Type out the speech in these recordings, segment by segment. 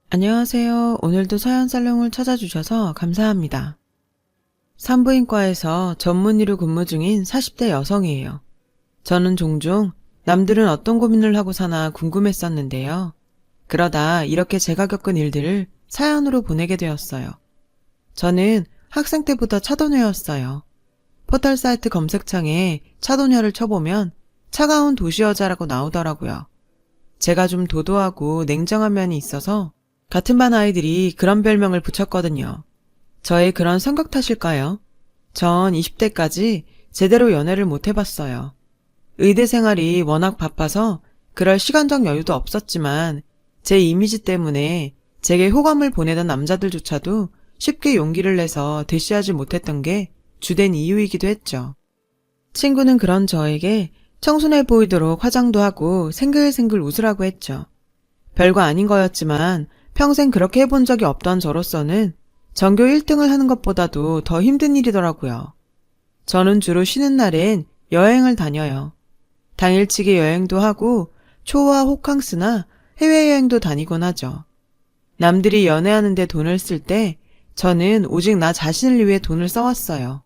안녕하세요. 오늘도 서현살롱을 찾아주셔서 감사합니다. 산부인과에서 전문의로 근무 중인 40대 여성이에요. 저는 종종 남들은 어떤 고민을 하고 사나 궁금했었는데요. 그러다 이렇게 제가 겪은 일들을 사연으로 보내게 되었어요. 저는 학생 때부터 차도녀였어요. 포털 사이트 검색창에 차도녀를 쳐보면 차가운 도시 여자라고 나오더라고요. 제가 좀 도도하고 냉정한 면이 있어서 같은 반 아이들이 그런 별명을 붙였거든요. 저의 그런 성격 탓일까요? 전 20대까지 제대로 연애를 못 해봤어요. 의대 생활이 워낙 바빠서 그럴 시간적 여유도 없었지만 제 이미지 때문에 제게 호감을 보내던 남자들조차도 쉽게 용기를 내서 대시하지 못했던 게 주된 이유이기도 했죠. 친구는 그런 저에게 청순해 보이도록 화장도 하고 생글생글 웃으라고 했죠. 별거 아닌 거였지만 평생 그렇게 해본 적이 없던 저로서는 전교 1등을 하는 것보다도 더 힘든 일이더라고요. 저는 주로 쉬는 날엔 여행을 다녀요. 당일치기 여행도 하고 초와 호캉스나 해외여행도 다니곤 하죠. 남들이 연애하는데 돈을 쓸 때 저는 오직 나 자신을 위해 돈을 써왔어요.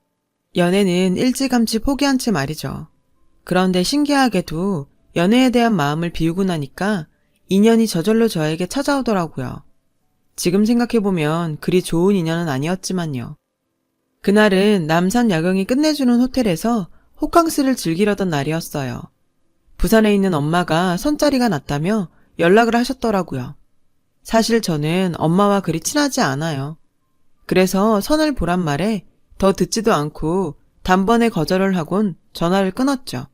연애는 일찌감치 포기한 채 말이죠. 그런데 신기하게도 연애에 대한 마음을 비우고 나니까 인연이 저절로 저에게 찾아오더라고요. 지금 생각해보면 그리 좋은 인연은 아니었지만요. 그날은 남산 야경이 끝내주는 호텔에서 호캉스를 즐기려던 날이었어요. 부산에 있는 엄마가 선자리가 났다며 연락을 하셨더라고요. 사실 저는 엄마와 그리 친하지 않아요. 그래서 선을 보란 말에 더 듣지도 않고 단번에 거절을 하곤 전화를 끊었죠.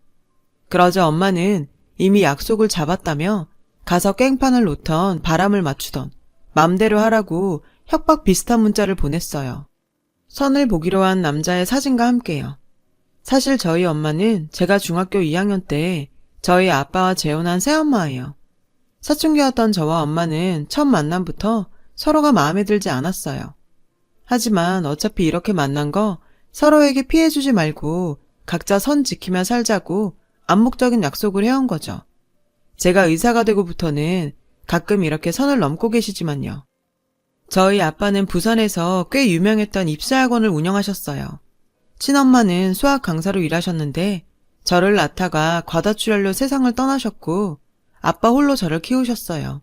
그러자 엄마는 이미 약속을 잡았다며 가서 깽판을 놓던 바람을 맞추던 맘대로 하라고 협박 비슷한 문자를 보냈어요. 선을 보기로 한 남자의 사진과 함께요. 사실 저희 엄마는 제가 중학교 2학년 때 저희 아빠와 재혼한 새엄마예요. 사춘기였던 저와 엄마는 첫 만남부터 서로가 마음에 들지 않았어요. 하지만 어차피 이렇게 만난 거 서로에게 피해주지 말고 각자 선 지키며 살자고 암묵적인 약속을 해온 거죠. 제가 의사가 되고부터는 가끔 이렇게 선을 넘고 계시지만요. 저희 아빠는 부산에서 꽤 유명했던 입시학원을 운영하셨어요. 친엄마는 수학 강사로 일하셨는데 저를 낳다가 과다출혈로 세상을 떠나셨고 아빠 홀로 저를 키우셨어요.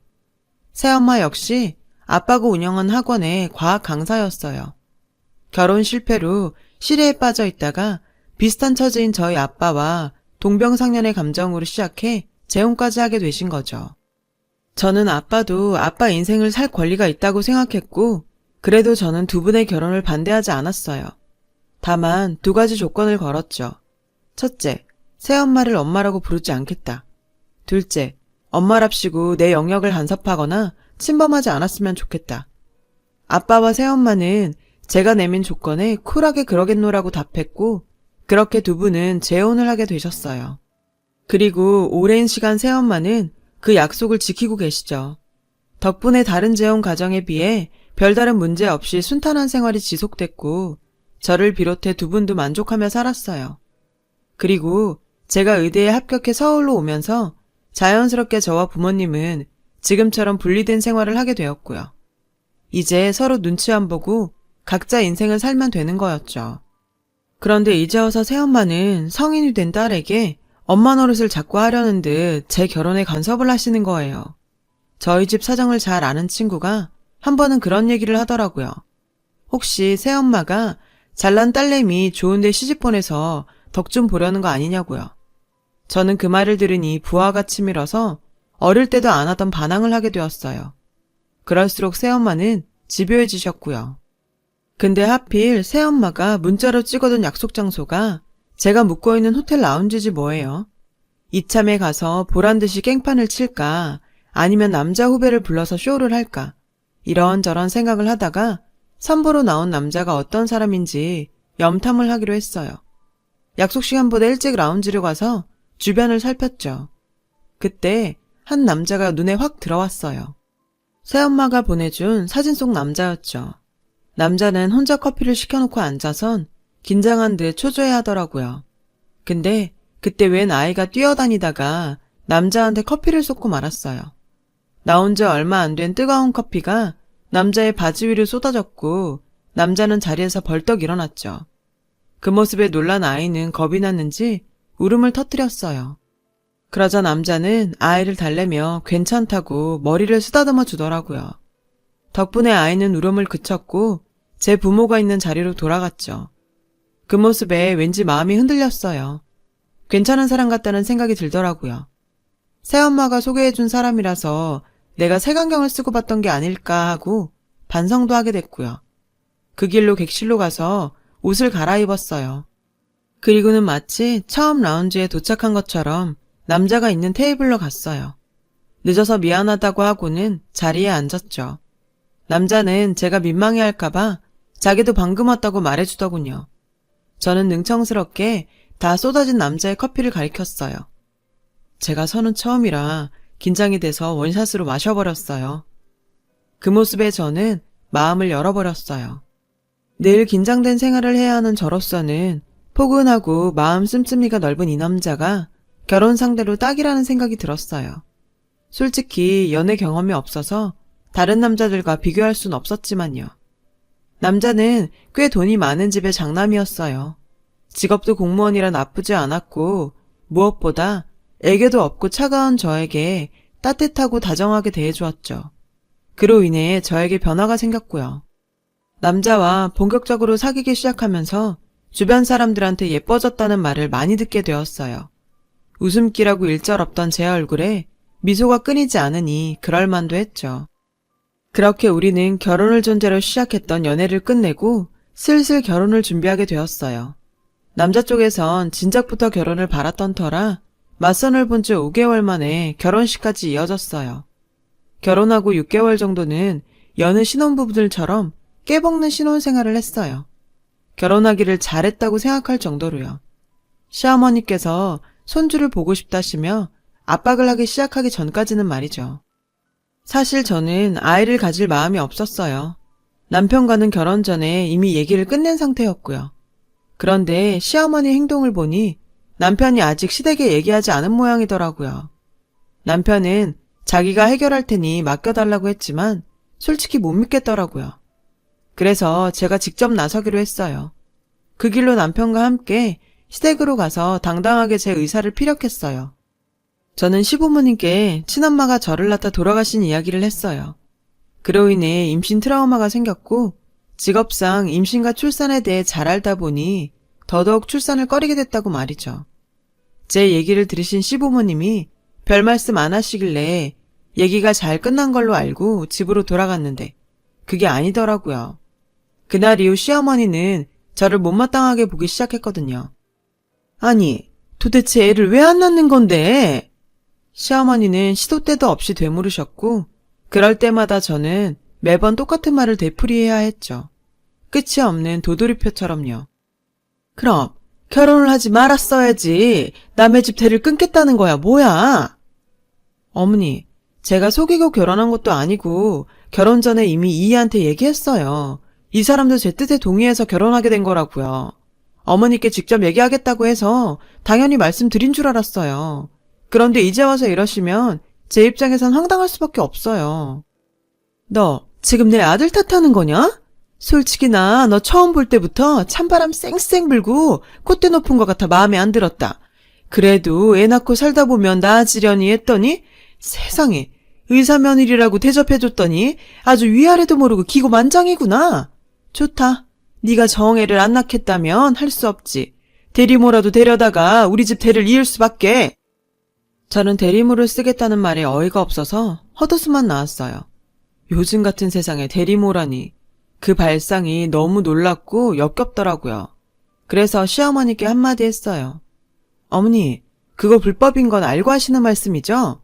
새엄마 역시 아빠가 운영한 학원의 과학 강사였어요. 결혼 실패로 시래에 빠져 있다가 비슷한 처지인 저희 아빠와 동병상련의 감정으로 시작해 재혼까지 하게 되신 거죠. 저는 아빠도 아빠 인생을 살 권리가 있다고 생각했고 그래도 저는 두 분의 결혼을 반대하지 않았어요. 다만 두 가지 조건을 걸었죠. 첫째, 새엄마를 엄마라고 부르지 않겠다. 둘째, 엄마랍시고 내 영역을 간섭하거나 침범하지 않았으면 좋겠다. 아빠와 새엄마는 제가 내민 조건에 쿨하게 그러겠노라고 답했고 그렇게 두 분은 재혼을 하게 되셨어요. 그리고 오랜 시간 새엄마는 그 약속을 지키고 계시죠. 덕분에 다른 재혼 가정에 비해 별다른 문제 없이 순탄한 생활이 지속됐고 저를 비롯해 두 분도 만족하며 살았어요. 그리고 제가 의대에 합격해 서울로 오면서 자연스럽게 저와 부모님은 지금처럼 분리된 생활을 하게 되었고요. 이제 서로 눈치 안 보고 각자 인생을 살면 되는 거였죠. 그런데 이제 와서 새엄마는 성인이 된 딸에게 엄마 노릇을 자꾸 하려는 듯 제 결혼에 간섭을 하시는 거예요. 저희 집 사정을 잘 아는 친구가 한 번은 그런 얘기를 하더라고요. 혹시 새엄마가 잘난 딸내미 좋은데 시집 보내서 덕 좀 보려는 거 아니냐고요. 저는 그 말을 들으니 부하가 치밀어서 어릴 때도 안 하던 반항을 하게 되었어요. 그럴수록 새엄마는 집요해지셨고요. 근데 하필 새엄마가 문자로 찍어둔 약속 장소가 제가 묵고 있는 호텔 라운지지 뭐예요. 이참에 가서 보란듯이 깽판을 칠까 아니면 남자 후배를 불러서 쇼를 할까 이런저런 생각을 하다가 선보로 나온 남자가 어떤 사람인지 염탐을 하기로 했어요. 약속 시간보다 일찍 라운지를 가서 주변을 살폈죠. 그때 한 남자가 눈에 확 들어왔어요. 새엄마가 보내준 사진 속 남자였죠. 남자는 혼자 커피를 시켜놓고 앉아선 긴장한 듯 초조해 하더라고요. 근데 그때 웬 아이가 뛰어다니다가 남자한테 커피를 쏟고 말았어요. 나온 지 얼마 안 된 뜨거운 커피가 남자의 바지 위로 쏟아졌고 남자는 자리에서 벌떡 일어났죠. 그 모습에 놀란 아이는 겁이 났는지 울음을 터뜨렸어요. 그러자 남자는 아이를 달래며 괜찮다고 머리를 쓰다듬어 주더라고요. 덕분에 아이는 울음을 그쳤고 제 부모가 있는 자리로 돌아갔죠. 그 모습에 왠지 마음이 흔들렸어요. 괜찮은 사람 같다는 생각이 들더라고요. 새엄마가 소개해준 사람이라서 내가 색안경을 쓰고 봤던 게 아닐까 하고 반성도 하게 됐고요. 그 길로 객실로 가서 옷을 갈아입었어요. 그리고는 마치 처음 라운지에 도착한 것처럼 남자가 있는 테이블로 갔어요. 늦어서 미안하다고 하고는 자리에 앉았죠. 남자는 제가 민망해할까봐 자기도 방금 왔다고 말해주더군요. 저는 능청스럽게 다 쏟아진 남자의 커피를 가리켰어요. 제가 서는 처음이라 긴장이 돼서 원샷으로 마셔버렸어요. 그 모습에 저는 마음을 열어버렸어요. 늘 긴장된 생활을 해야 하는 저로서는 포근하고 마음 씀씀이가 넓은 이 남자가 결혼 상대로 딱이라는 생각이 들었어요. 솔직히 연애 경험이 없어서 다른 남자들과 비교할 순 없었지만요. 남자는 꽤 돈이 많은 집의 장남이었어요. 직업도 공무원이라 나쁘지 않았고 무엇보다 애교도 없고 차가운 저에게 따뜻하고 다정하게 대해주었죠. 그로 인해 저에게 변화가 생겼고요. 남자와 본격적으로 사귀기 시작하면서 주변 사람들한테 예뻐졌다는 말을 많이 듣게 되었어요. 웃음기라고 일절 없던 제 얼굴에 미소가 끊이지 않으니 그럴만도 했죠. 그렇게 우리는 결혼을 전제로 시작했던 연애를 끝내고 슬슬 결혼을 준비하게 되었어요. 남자 쪽에선 진작부터 결혼을 바랐던 터라 맞선을 본 지 5개월 만에 결혼식까지 이어졌어요. 결혼하고 6개월 정도는 여느 신혼부부들처럼 깨먹는 신혼생활을 했어요. 결혼하기를 잘했다고 생각할 정도로요. 시어머니께서 손주를 보고 싶다시며 압박을 하기 시작하기 전까지는 말이죠. 사실 저는 아이를 가질 마음이 없었어요. 남편과는 결혼 전에 이미 얘기를 끝낸 상태였고요. 그런데 시어머니 행동을 보니 남편이 아직 시댁에 얘기하지 않은 모양이더라고요. 남편은 자기가 해결할 테니 맡겨달라고 했지만 솔직히 못 믿겠더라고요. 그래서 제가 직접 나서기로 했어요. 그 길로 남편과 함께 시댁으로 가서 당당하게 제 의사를 피력했어요. 저는 시부모님께 친엄마가 저를 낳다 돌아가신 이야기를 했어요. 그로 인해 임신 트라우마가 생겼고 직업상 임신과 출산에 대해 잘 알다 보니 더더욱 출산을 꺼리게 됐다고 말이죠. 제 얘기를 들으신 시부모님이 별 말씀 안 하시길래 얘기가 잘 끝난 걸로 알고 집으로 돌아갔는데 그게 아니더라고요. 그날 이후 시어머니는 저를 못마땅하게 보기 시작했거든요. 아니, 도대체 애를 왜 안 낳는 건데? 시어머니는 시도 때도 없이 되물으셨고 그럴 때마다 저는 매번 똑같은 말을 되풀이해야 했죠. 끝이 없는 도돌이표처럼요. 그럼 결혼을 하지 말았어야지. 남의 집 대를 끊겠다는 거야 뭐야? 어머니, 제가 속이고 결혼한 것도 아니고 결혼 전에 이미 이희한테 얘기했어요. 이 사람도 제 뜻에 동의해서 결혼하게 된 거라고요. 어머니께 직접 얘기하겠다고 해서 당연히 말씀드린 줄 알았어요. 그런데 이제 와서 이러시면 제 입장에선 황당할 수밖에 없어요. 너 지금 내 아들 탓하는 거냐? 솔직히 너 처음 볼 때부터 찬바람 쌩쌩 불고 콧대 높은 것 같아 마음에 안 들었다. 그래도 애 낳고 살다 보면 나아지려니 했더니 세상에 의사 며느리라고 대접해줬더니 아주 위아래도 모르고 기고만장이구나. 좋다. 네가 정애를 안 낳겠다면 할 수 없지. 대리모라도 데려다가 우리 집 대를 이을 수밖에. 저는 대리모를 쓰겠다는 말에 어이가 없어서 헛웃음만 나왔어요. 요즘 같은 세상에 대리모라니. 그 발상이 너무 놀랍고 역겹더라고요. 그래서 시어머니께 한마디 했어요. 어머니, 그거 불법인 건 알고 하시는 말씀이죠?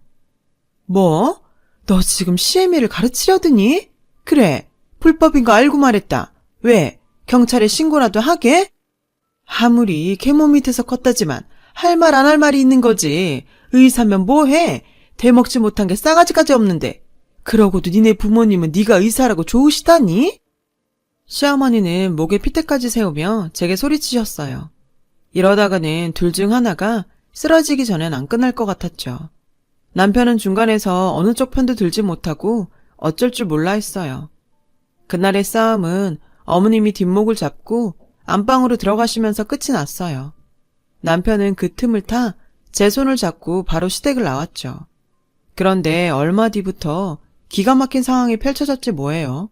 뭐? 너 지금 시애미를 가르치려드니? 그래, 불법인 거 알고 말했다. 왜? 경찰에 신고라도 하게? 아무리 계모 밑에서 컸다지만 할 말 안 할 말이 있는 거지. 의사면 뭐해? 대먹지 못한 게 싸가지까지 없는데. 그러고도 니네 부모님은 네가 의사라고 좋으시다니? 시어머니는 목에 핏대까지 세우며 제게 소리치셨어요. 이러다가는 둘 중 하나가 쓰러지기 전엔 안 끝날 것 같았죠. 남편은 중간에서 어느 쪽 편도 들지 못하고 어쩔 줄 몰라 했어요. 그날의 싸움은 어머님이 뒷목을 잡고 안방으로 들어가시면서 끝이 났어요. 남편은 그 틈을 타 제 손을 잡고 바로 시댁을 나왔죠. 그런데 얼마 뒤부터 기가 막힌 상황이 펼쳐졌지 뭐예요.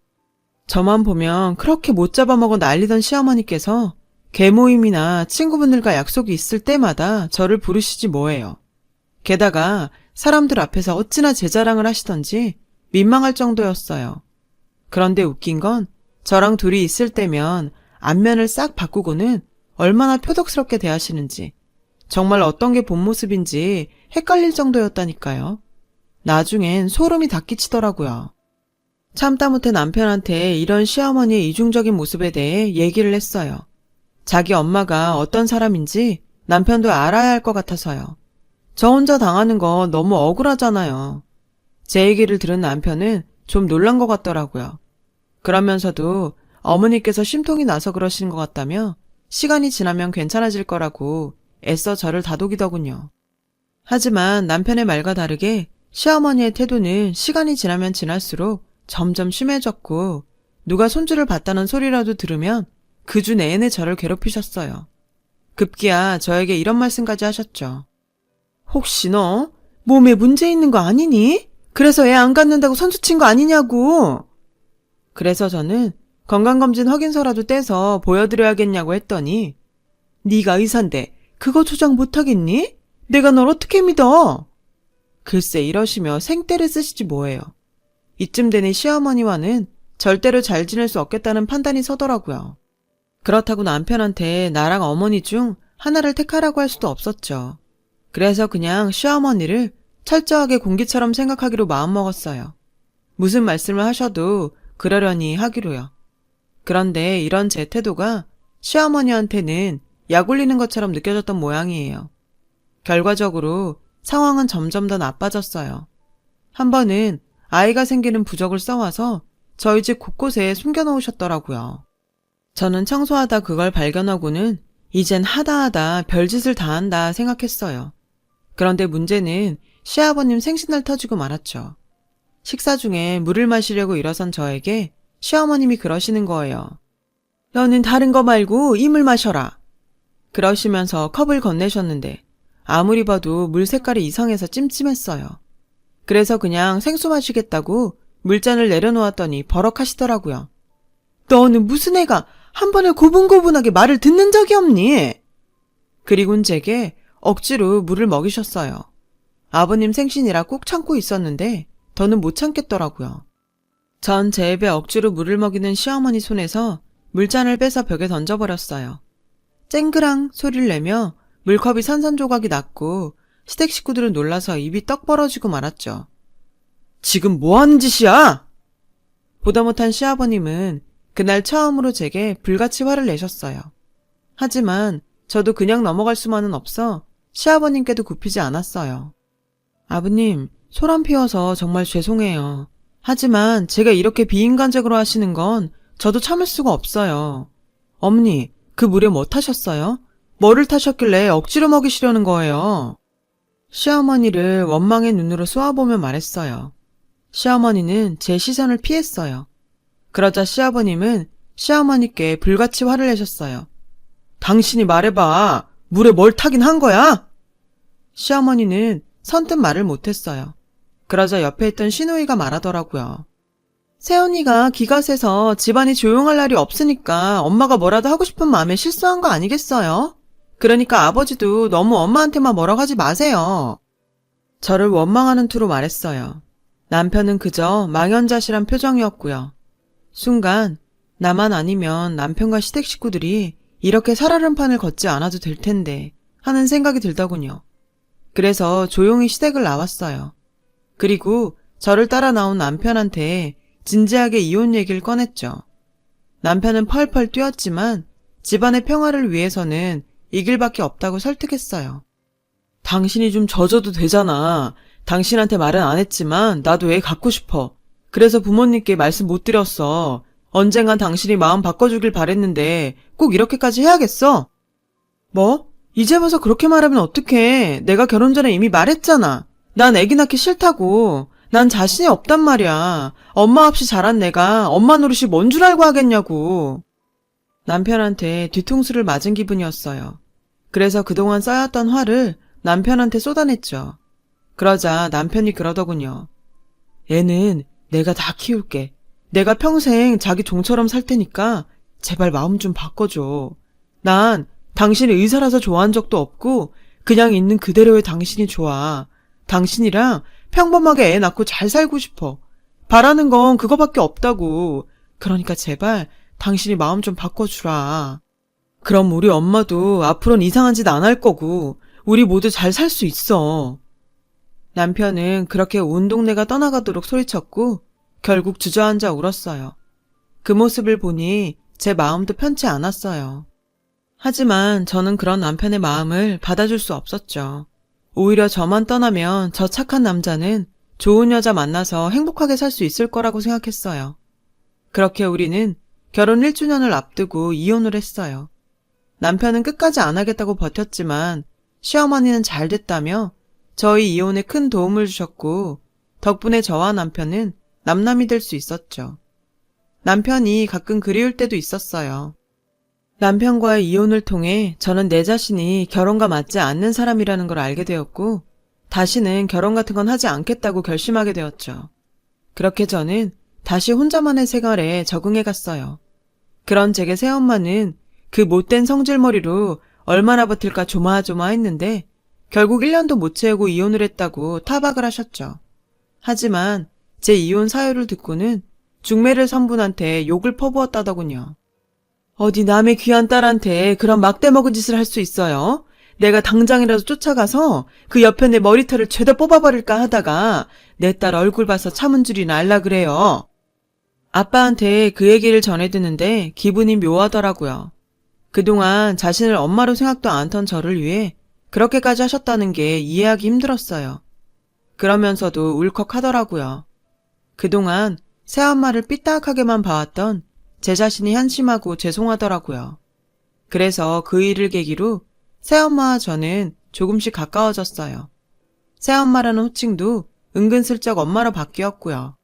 저만 보면 그렇게 못 잡아먹어 난리던 시어머니께서 개모임이나 친구분들과 약속이 있을 때마다 저를 부르시지 뭐예요. 게다가 사람들 앞에서 어찌나 제 자랑을 하시던지 민망할 정도였어요. 그런데 웃긴 건 저랑 둘이 있을 때면 안면을 싹 바꾸고는 얼마나 표독스럽게 대하시는지, 정말 어떤 게 본 모습인지 헷갈릴 정도였다니까요. 나중엔 소름이 다 끼치더라고요. 참다 못해 남편한테 이런 시어머니의 이중적인 모습에 대해 얘기를 했어요. 자기 엄마가 어떤 사람인지 남편도 알아야 할 것 같아서요. 저 혼자 당하는 거 너무 억울하잖아요. 제 얘기를 들은 남편은 좀 놀란 것 같더라고요. 그러면서도 어머니께서 심통이 나서 그러시는 것 같다며 시간이 지나면 괜찮아질 거라고 애써 저를 다독이더군요. 하지만 남편의 말과 다르게 시어머니의 태도는 시간이 지나면 지날수록 점점 심해졌고 누가 손주를 봤다는 소리라도 들으면 그 주 내내 저를 괴롭히셨어요. 급기야 저에게 이런 말씀까지 하셨죠. 혹시 너 몸에 문제 있는 거 아니니? 그래서 애 안 갖는다고 선수 친 거 아니냐고. 그래서 저는 건강검진 확인서라도 떼서 보여드려야겠냐고 했더니 네가 의사인데 그거 조작 못하겠니? 내가 널 어떻게 믿어? 글쎄 이러시며 생떼를 쓰시지 뭐예요. 이쯤 되니 시어머니와는 절대로 잘 지낼 수 없겠다는 판단이 서더라고요. 그렇다고 남편한테 나랑 어머니 중 하나를 택하라고 할 수도 없었죠. 그래서 그냥 시어머니를 철저하게 공기처럼 생각하기로 마음먹었어요. 무슨 말씀을 하셔도 그러려니 하기로요. 그런데 이런 제 태도가 시어머니한테는 약 올리는 것처럼 느껴졌던 모양이에요. 결과적으로 상황은 점점 더 나빠졌어요. 한 번은 아이가 생기는 부적을 써와서 저희 집 곳곳에 숨겨놓으셨더라고요. 저는 청소하다 그걸 발견하고는 이젠 하다 별짓을 다 한다 생각했어요. 그런데 문제는 시아버님 생신날 터지고 말았죠. 식사 중에 물을 마시려고 일어선 저에게 시어머님이 그러시는 거예요. 너는 다른 거 말고 이 물 마셔라. 그러시면서 컵을 건네셨는데 아무리 봐도 물 색깔이 이상해서 찜찜했어요. 그래서 그냥 생수 마시겠다고 물잔을 내려놓았더니 버럭하시더라고요. 너는 무슨 애가 한 번에 고분고분하게 말을 듣는 적이 없니? 그리곤 제게 억지로 물을 먹이셨어요. 아버님 생신이라 꼭 참고 있었는데 더는 못 참겠더라고요. 전 제 입에 억지로 물을 먹이는 시어머니 손에서 물잔을 빼서 벽에 던져버렸어요. 쨍그랑 소리를 내며 물컵이 산산조각이 났고 시댁 식구들은 놀라서 입이 떡 벌어지고 말았죠. 지금 뭐 하는 짓이야? 보다 못한 시아버님은 그날 처음으로 제게 불같이 화를 내셨어요. 하지만 저도 그냥 넘어갈 수만은 없어 시아버님께도 굽히지 않았어요. 아버님, 소란 피워서 정말 죄송해요. 하지만 제가 이렇게 비인간적으로 하시는 건 저도 참을 수가 없어요. 어머니, 그 물에 뭐 타셨어요? 뭐를 타셨길래 억지로 먹이시려는 거예요? 시어머니를 원망의 눈으로 쏘아보며 말했어요. 시어머니는 제 시선을 피했어요. 그러자 시아버님은 시어머니께 불같이 화를 내셨어요. 당신이 말해봐. 물에 뭘 타긴 한 거야? 시어머니는 선뜻 말을 못했어요. 그러자 옆에 있던 시누이가 말하더라고요. 새언니가 기가 세서 집안이 조용할 날이 없으니까 엄마가 뭐라도 하고 싶은 마음에 실수한 거 아니겠어요? 그러니까 아버지도 너무 엄마한테만 뭐라고 하지 마세요. 저를 원망하는 투로 말했어요. 남편은 그저 망연자실한 표정이었고요. 순간 나만 아니면 남편과 시댁 식구들이 이렇게 살얼음판을 걷지 않아도 될 텐데 하는 생각이 들더군요. 그래서 조용히 시댁을 나왔어요. 그리고 저를 따라 나온 남편한테 진지하게 이혼 얘기를 꺼냈죠. 남편은 펄펄 뛰었지만 집안의 평화를 위해서는 이 길밖에 없다고 설득했어요. 당신이 좀 져줘도 되잖아. 당신한테 말은 안 했지만 나도 애 갖고 싶어. 그래서 부모님께 말씀 못 드렸어. 언젠간 당신이 마음 바꿔주길 바랬는데 꼭 이렇게까지 해야겠어? 뭐? 이제 와서 그렇게 말하면 어떡해. 내가 결혼 전에 이미 말했잖아. 난 애기 낳기 싫다고. 난 자신이 없단 말이야. 엄마 없이 자란 내가 엄마 노릇이 뭔 줄 알고 하겠냐고. 남편한테 뒤통수를 맞은 기분이었어요. 그래서 그동안 쌓였던 화를 남편한테 쏟아냈죠. 그러자 남편이 그러더군요. 애는 내가 다 키울게. 내가 평생 자기 종처럼 살 테니까 제발 마음 좀 바꿔줘. 난 당신이 의사라서 좋아한 적도 없고 그냥 있는 그대로의 당신이 좋아. 당신이랑 평범하게 애 낳고 잘 살고 싶어. 바라는 건 그거밖에 없다고. 그러니까 제발 당신이 마음 좀 바꿔주라. 그럼 우리 엄마도 앞으로는 이상한 짓 안 할 거고 우리 모두 잘 살 수 있어. 남편은 그렇게 온 동네가 떠나가도록 소리쳤고 결국 주저앉아 울었어요. 그 모습을 보니 제 마음도 편치 않았어요. 하지만 저는 그런 남편의 마음을 받아줄 수 없었죠. 오히려 저만 떠나면 저 착한 남자는 좋은 여자 만나서 행복하게 살 수 있을 거라고 생각했어요. 그렇게 우리는 결혼 1주년을 앞두고 이혼을 했어요. 남편은 끝까지 안 하겠다고 버텼지만 시어머니는 잘 됐다며 저희 이혼에 큰 도움을 주셨고 덕분에 저와 남편은 남남이 될 수 있었죠. 남편이 가끔 그리울 때도 있었어요. 남편과의 이혼을 통해 저는 내 자신이 결혼과 맞지 않는 사람이라는 걸 알게 되었고 다시는 결혼 같은 건 하지 않겠다고 결심하게 되었죠. 그렇게 저는 다시 혼자만의 생활에 적응해 갔어요. 그런 제게 새엄마는 그 못된 성질머리로 얼마나 버틸까 조마조마했는데 결국 1년도 못 채우고 이혼을 했다고 타박을 하셨죠. 하지만 제 이혼 사유를 듣고는 중매를 선분한테 욕을 퍼부었다더군요. 어디 남의 귀한 딸한테 그런 막대 먹은 짓을 할 수 있어요? 내가 당장이라도 쫓아가서 그 옆에 내 머리털을 죄다 뽑아버릴까 하다가 내 딸 얼굴 봐서 참은 줄이나 알라 그래요. 아빠한테 그 얘기를 전해 듣는데 기분이 묘하더라고요. 그동안 자신을 엄마로 생각도 않던 저를 위해 그렇게까지 하셨다는 게 이해하기 힘들었어요. 그러면서도 울컥하더라고요. 그동안 새엄마를 삐딱하게만 봐왔던 제 자신이 한심하고 죄송하더라고요. 그래서 그 일을 계기로 새엄마와 저는 조금씩 가까워졌어요. 새엄마라는 호칭도 은근슬쩍 엄마로 바뀌었고요.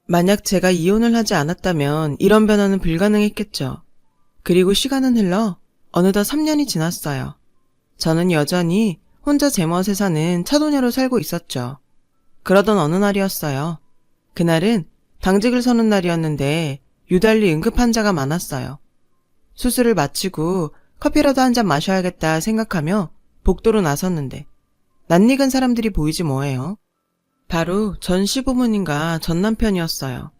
만약 제가 이혼을 하지 않았다면 이런 변화는 불가능했겠죠. 그리고 시간은 흘러 어느덧 3년이 지났어요. 저는 여전히 혼자 제 멋에 사는 차도녀로 살고 있었죠. 그러던 어느 날이었어요. 그날은 당직을 서는 날이었는데 유달리 응급 환자가 많았어요. 수술을 마치고 커피라도 한 잔 마셔야겠다 생각하며 복도로 나섰는데 낯익은 사람들이 보이지 뭐예요. 바로 전 시부모님과 전 남편이었어요.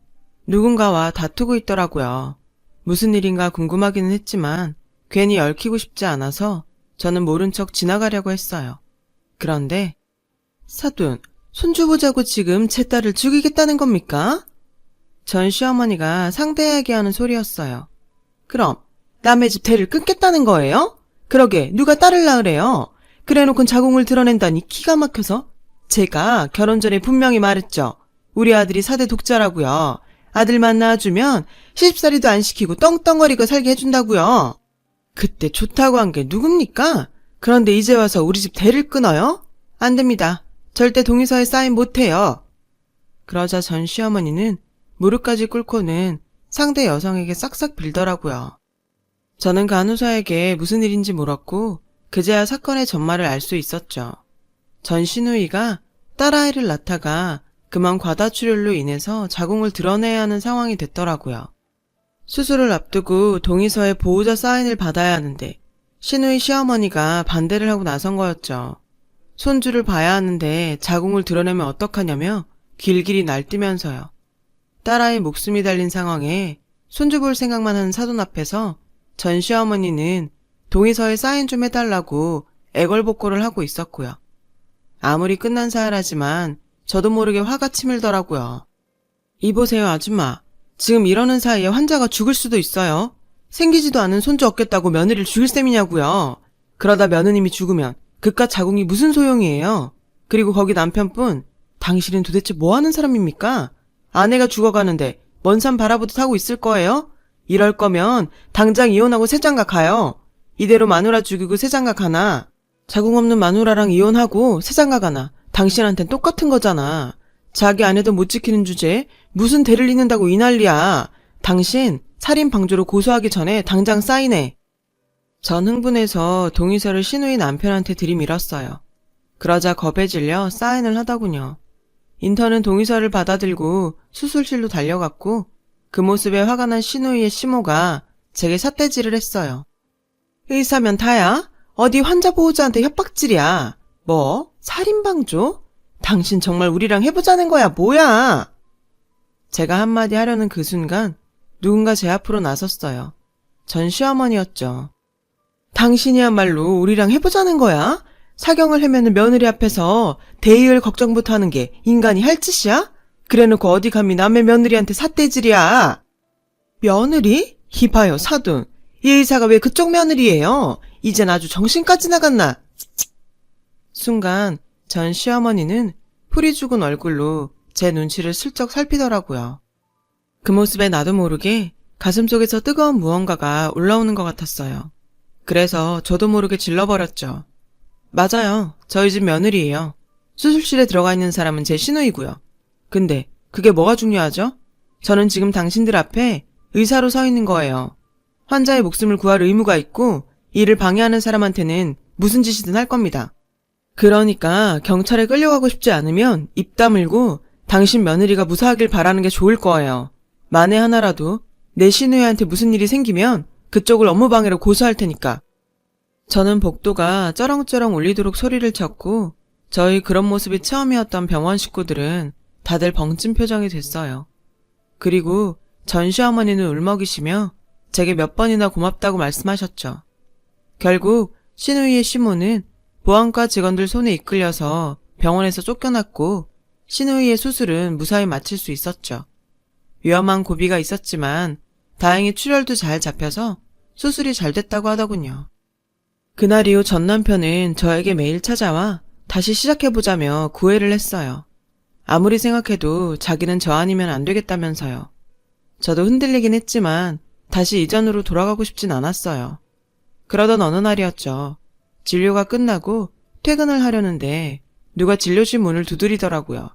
누군가와 다투고 있더라고요. 무슨 일인가 궁금하기는 했지만 괜히 얽히고 싶지 않아서 저는 모른 척 지나가려고 했어요. 그런데 사돈, 손주 보자고 지금 제 딸을 죽이겠다는 겁니까? 전 시어머니가 상대하게 하는 소리였어요. 그럼 남의 집 대를 끊겠다는 거예요? 그러게 누가 딸을 낳으래요? 그래놓곤 자궁을 드러낸다니 기가 막혀서. 제가 결혼 전에 분명히 말했죠. 우리 아들이 4대 독자라고요. 아들만 낳아주면 시집살이도 안 시키고 떵떵거리고 살게 해준다고요. 그때 좋다고 한 게 누굽니까? 그런데 이제 와서 우리 집 대를 끊어요? 안 됩니다. 절대 동의서에 사인 못해요. 그러자 전 시어머니는 무릎까지 꿇고는 상대 여성에게 싹싹 빌더라고요. 저는 간호사에게 무슨 일인지 물었고 그제야 사건의 전말을 알 수 있었죠. 전 시누이가 딸아이를 낳다가 그만 과다출혈로 인해서 자궁을 드러내야 하는 상황이 됐더라고요. 수술을 앞두고 동의서에 보호자 사인을 받아야 하는데 시누이 시어머니가 반대를 하고 나선 거였죠. 손주를 봐야 하는데 자궁을 드러내면 어떡하냐며 길길이 날뛰면서요. 딸아이 목숨이 달린 상황에 손주 볼 생각만 하는 사돈 앞에서 전 시어머니는 동의서에 사인 좀 해달라고 애걸복걸을 하고 있었고요. 아무리 끝난 사야라지만 저도 모르게 화가 치밀더라고요. 이보세요 아줌마. 지금 이러는 사이에 환자가 죽을 수도 있어요. 생기지도 않은 손주 얻겠다고 며느리를 죽일 셈이냐고요. 그러다 며느님이 죽으면 그깟 자궁이 무슨 소용이에요. 그리고 거기 남편분, 당신은 도대체 뭐하는 사람입니까? 아내가 죽어가는데 먼 산 바라보듯 하고 있을 거예요? 이럴 거면 당장 이혼하고 새장가 가요. 이대로 마누라 죽이고 새장가 가나, 자궁 없는 마누라랑 이혼하고 새장가 가나, 당신한텐 똑같은 거잖아. 자기 아내도 못 지키는 주제에 무슨 대를 잇는다고 이 난리야. 당신 살인 방조로 고소하기 전에 당장 사인해. 전 흥분해서 동의서를 신우이 남편한테 들이밀었어요. 그러자 겁에 질려 사인을 하더군요. 인턴은 동의서를 받아들고 수술실로 달려갔고 그 모습에 화가 난 신우이의 시모가 제게 삿대질을 했어요. 의사면 다야? 어디 환자 보호자한테 협박질이야. 뭐? 살인방조? 당신 정말 우리랑 해보자는 거야, 뭐야? 제가 한마디 하려는 그 순간 누군가 제 앞으로 나섰어요. 전 시어머니였죠. 당신이야말로 우리랑 해보자는 거야? 사경을 헤매는 며느리 앞에서 대의을 걱정부터 하는 게 인간이 할 짓이야? 그래놓고 어디 감히 남의 며느리한테 삿대질이야. 며느리? 이봐요, 사돈. 이 의사가 왜 그쪽 며느리예요? 이젠 아주 정신까지 나갔나? 순간 전 시어머니는 풀이 죽은 얼굴로 제 눈치를 슬쩍 살피더라고요. 그 모습에 나도 모르게 가슴속에서 뜨거운 무언가가 올라오는 것 같았어요. 그래서 저도 모르게 질러버렸죠. 맞아요. 저희 집 며느리예요. 수술실에 들어가 있는 사람은 제 시누이고요. 근데 그게 뭐가 중요하죠? 저는 지금 당신들 앞에 의사로 서 있는 거예요. 환자의 목숨을 구할 의무가 있고 이를 방해하는 사람한테는 무슨 짓이든 할 겁니다. 그러니까 경찰에 끌려가고 싶지 않으면 입 다물고 당신 며느리가 무사하길 바라는 게 좋을 거예요. 만에 하나라도 내 시누이한테 무슨 일이 생기면 그쪽을 업무방해로 고소할 테니까. 저는 복도가 쩌렁쩌렁 울리도록 소리를 쳤고 저희 그런 모습이 처음이었던 병원 식구들은 다들 벙찐 표정이 됐어요. 그리고 전 시어머니는 울먹이시며 제게 몇 번이나 고맙다고 말씀하셨죠. 결국 시누이의 시모는 보안과 직원들 손에 이끌려서 병원에서 쫓겨났고 시누이의 수술은 무사히 마칠 수 있었죠. 위험한 고비가 있었지만 다행히 출혈도 잘 잡혀서 수술이 잘 됐다고 하더군요. 그날 이후 전 남편은 저에게 매일 찾아와 다시 시작해보자며 구애를 했어요. 아무리 생각해도 자기는 저 아니면 안 되겠다면서요. 저도 흔들리긴 했지만 다시 이전으로 돌아가고 싶진 않았어요. 그러던 어느 날이었죠. 진료가 끝나고 퇴근을 하려는데 누가 진료실 문을 두드리더라고요.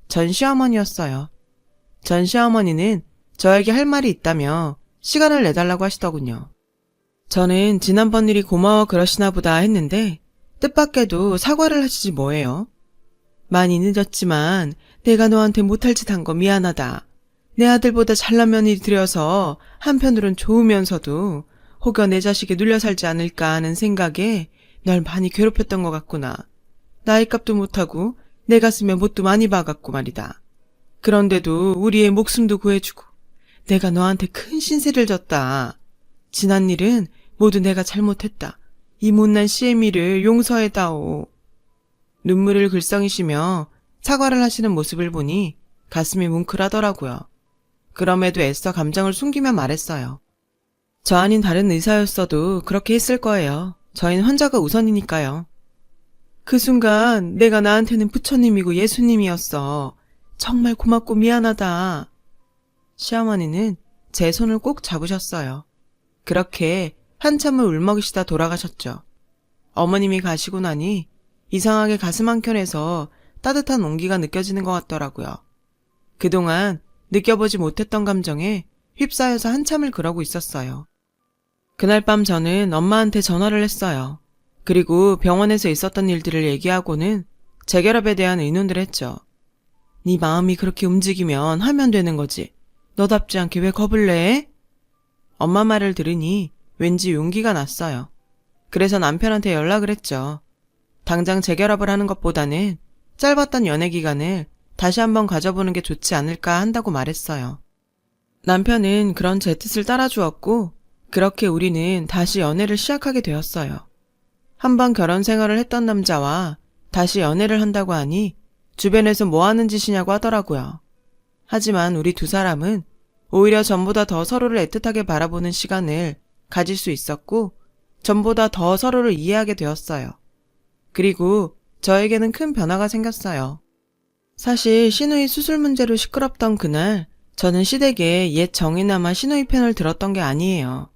전 시어머니였어요. 전 시어머니는 저에게 할 말이 있다며 시간을 내달라고 하시더군요. 저는 지난번 일이 고마워 그러시나 보다 했는데 뜻밖에도 사과를 하시지 뭐예요. 많이 늦었지만 내가 너한테 못할 짓 한 거 미안하다. 내 아들보다 잘난 며느리 들여서 한편으론 좋으면서도 혹여 내 자식에 눌려 살지 않을까 하는 생각에 널 많이 괴롭혔던 것 같구나. 나이값도 못하고 내 가슴에 못도 많이 박았고 말이다. 그런데도 우리의 목숨도 구해주고 내가 너한테 큰 신세를 졌다. 지난 일은 모두 내가 잘못했다. 이 못난 시애미를 용서해다오. 눈물을 글썽이시며 사과를 하시는 모습을 보니 가슴이 뭉클하더라고요. 그럼에도 애써 감정을 숨기며 말했어요. 저 아닌 다른 의사였어도 그렇게 했을 거예요. 저희는 환자가 우선이니까요. 그 순간 내가 나한테는 부처님이고 예수님이었어. 정말 고맙고 미안하다. 시어머니는 제 손을 꼭 잡으셨어요. 그렇게 한참을 울먹이시다 돌아가셨죠. 어머님이 가시고 나니 이상하게 가슴 한켠에서 따뜻한 온기가 느껴지는 것 같더라고요. 그동안 느껴보지 못했던 감정에 휩싸여서 한참을 그러고 있었어요. 그날 밤 저는 엄마한테 전화를 했어요. 그리고 병원에서 있었던 일들을 얘기하고는 재결합에 대한 의논을 했죠. 네 마음이 그렇게 움직이면 하면 되는 거지. 너답지 않게 왜 겁을 내? 엄마 말을 들으니 왠지 용기가 났어요. 그래서 남편한테 연락을 했죠. 당장 재결합을 하는 것보다는 짧았던 연애 기간을 다시 한번 가져보는 게 좋지 않을까 한다고 말했어요. 남편은 그런 제 뜻을 따라주었고 그렇게 우리는 다시 연애를 시작하게 되었어요. 한번 결혼 생활을 했던 남자와 다시 연애를 한다고 하니 주변에서 뭐 하는 짓이냐고 하더라고요. 하지만 우리 두 사람은 오히려 전보다 더 서로를 애틋하게 바라보는 시간을 가질 수 있었고 전보다 더 서로를 이해하게 되었어요. 그리고 저에게는 큰 변화가 생겼어요. 사실 시누이 수술 문제로 시끄럽던 그날 저는 시댁에 옛 정이나마 시누이 편을 들었던 게 아니에요.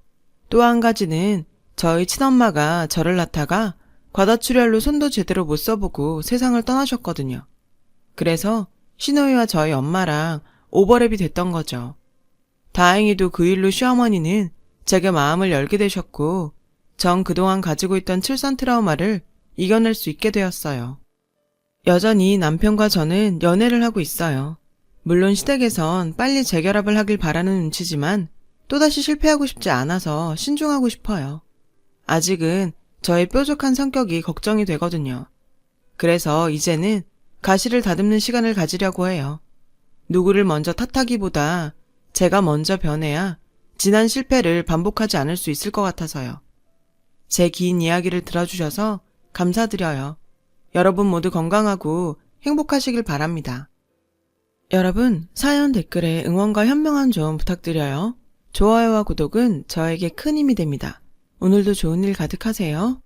또 한 가지는 저희 친엄마가 저를 낳다가 과다출혈로 손도 제대로 못 써보고 세상을 떠나셨거든요. 그래서 신호이와 저희 엄마랑 오버랩이 됐던 거죠. 다행히도 그 일로 시어머니는 제게 마음을 열게 되셨고 전 그동안 가지고 있던 출산 트라우마를 이겨낼 수 있게 되었어요. 여전히 남편과 저는 연애를 하고 있어요. 물론 시댁에선 빨리 재결합을 하길 바라는 눈치지만 또다시 실패하고 싶지 않아서 신중하고 싶어요. 아직은 저의 뾰족한 성격이 걱정이 되거든요. 그래서 이제는 가시를 다듬는 시간을 가지려고 해요. 누구를 먼저 탓하기보다 제가 먼저 변해야 지난 실패를 반복하지 않을 수 있을 것 같아서요. 제 긴 이야기를 들어주셔서 감사드려요. 여러분 모두 건강하고 행복하시길 바랍니다. 여러분, 사연 댓글에 응원과 현명함 좀 부탁드려요. 좋아요와 구독은 저에게 큰 힘이 됩니다. 오늘도 좋은 일 가득하세요.